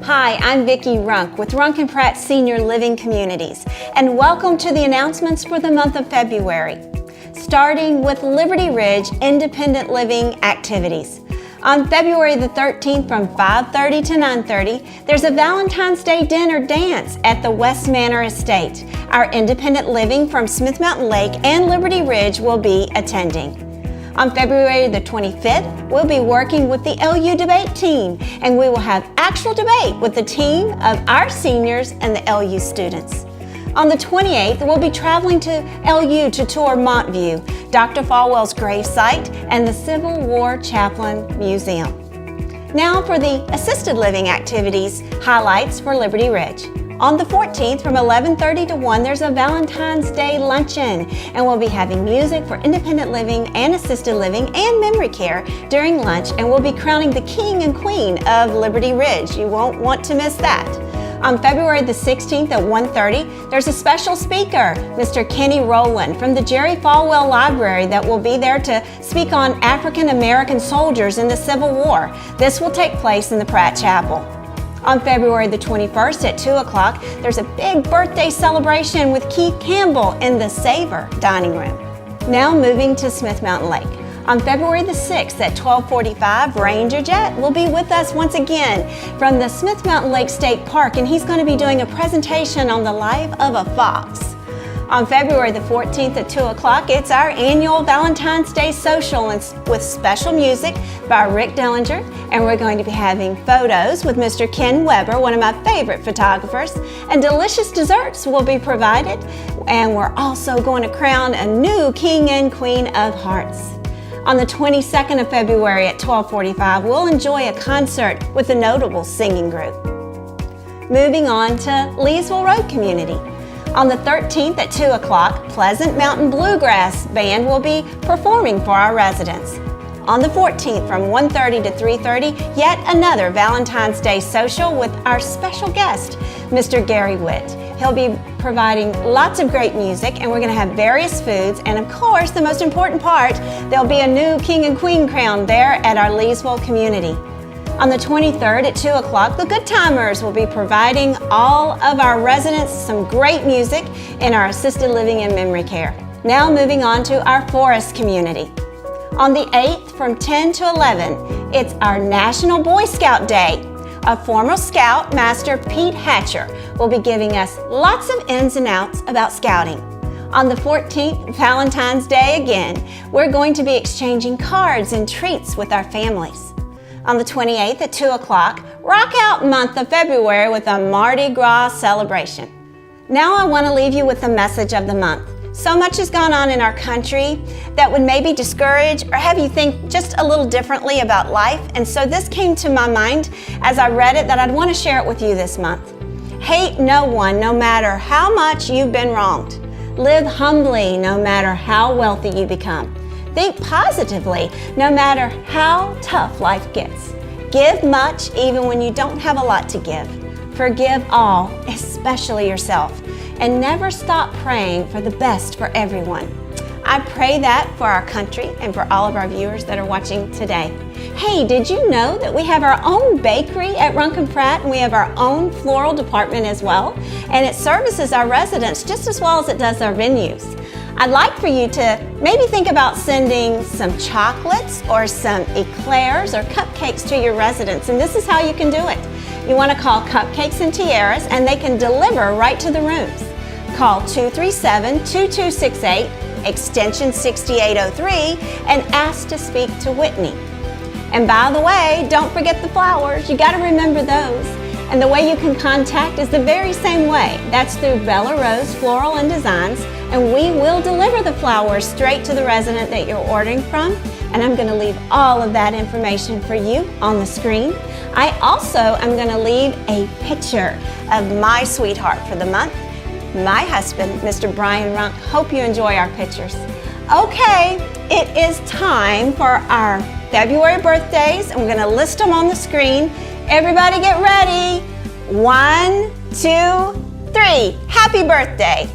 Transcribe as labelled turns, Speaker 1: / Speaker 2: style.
Speaker 1: Hi, I'm Vicki Runk with Runk Pratt Senior Living Communities, and welcome to the announcements for the month of February. Starting with Liberty Ridge Independent Living activities. On February the 13th from 5:30 to 9:30, there's a Valentine's Day dinner dance at the West Manor Estate. Our independent living from Smith Mountain Lake and Liberty Ridge will be attending. On February the 25th, we'll be working with the LU debate team, and we will have actual debate with the team of our seniors and the LU students. On the 28th, we'll be traveling to LU to tour Montview, Dr. Falwell's gravesite, and the Civil War Chaplain Museum. Now for the assisted living activities highlights for Liberty Ridge. On the 14th from 11:30 to 1, there's a Valentine's Day luncheon, and we'll be having music for independent living and assisted living and memory care during lunch, and we'll be crowning the king and queen of Liberty Ridge. You won't want to miss that. On February the 16th at 1:30, there's a special speaker, Mr. Kenny Rowland from the Jerry Falwell Library, that will be there to speak on African American soldiers in the Civil War. This will take place in the Pratt Chapel. On February the 21st at 2 o'clock, there's a big birthday celebration with Keith Campbell in the Savor dining room. Now moving to Smith Mountain Lake. On February the 6th at 12:45, Ranger Jet will be with us once again from the Smith Mountain Lake State Park, and he's going to be doing a presentation on the life of a fox. On February the 14th at 2 o'clock, it's our annual Valentine's Day social with special music by Rick Dillinger, and we're going to be having photos with Mr. Ken Weber, one of my favorite photographers, and delicious desserts will be provided, and we're also going to crown a new King and Queen of Hearts. On the 22nd of February at 12:45, we'll enjoy a concert with a notable singing group. Moving on to Leesville Road Community. On the 13th at 2 o'clock, Pleasant Mountain Bluegrass Band will be performing for our residents. On the 14th from 1:30 to 3:30, yet another Valentine's Day social with our special guest, Mr. Gary Witt. He'll be providing lots of great music, and we're going to have various foods, and of course, the most important part, there'll be a new King and Queen crown there at our Leesville community. On the 23rd at 2 o'clock, the Good Timers will be providing all of our residents some great music in our assisted living and memory care. Now moving on to our Florist community. On the 8th from 10 to 11, it's our National Boy Scout Day. A former Scout Master, Pete Hatcher, will be giving us lots of ins and outs about scouting. On the 14th, Valentine's Day again, we're going to be exchanging cards and treats with our families. On the 28th at 2 o'clock, rock out month of February with a Mardi Gras celebration. Now I want to leave you with the message of the month. So much has gone on in our country that would maybe discourage or have you think just a little differently about life, and so this came to my mind as I read it that I'd want to share it with you this month. Hate no one, no matter how much you've been wronged. Live humbly, no matter how wealthy you become. Think positively, no matter how tough life gets. Give much even when you don't have a lot to give. Forgive all, especially yourself. And never stop praying for the best for everyone. I pray that for our country and for all of our viewers that are watching today. Hey, did you know that we have our own bakery at Runk Pratt, and we have our own floral department as well? And it services our residents just as well as it does our venues. I'd like for you to maybe think about sending some chocolates or some eclairs or cupcakes to your residents, and this is how you can do it. You want to call Cupcakes and Tiaras, and they can deliver right to the rooms. Call 237-2268, extension 6803, and ask to speak to Whitney. And by the way, don't forget the flowers. You got to remember those. And the way you can contact is the very same way. That's through Bella Rose Floral and Designs, and we will deliver the flowers straight to the resident that you're ordering from. And I'm going to leave all of that information for you on the screen. I also am going to leave a picture of my sweetheart for the month, my husband, Mr. Brian Runk. Hope you enjoy our pictures. Okay, it is time for our February birthdays, and we're going to list them on the screen. Everybody get ready. 1, 2, 3. Happy birthday.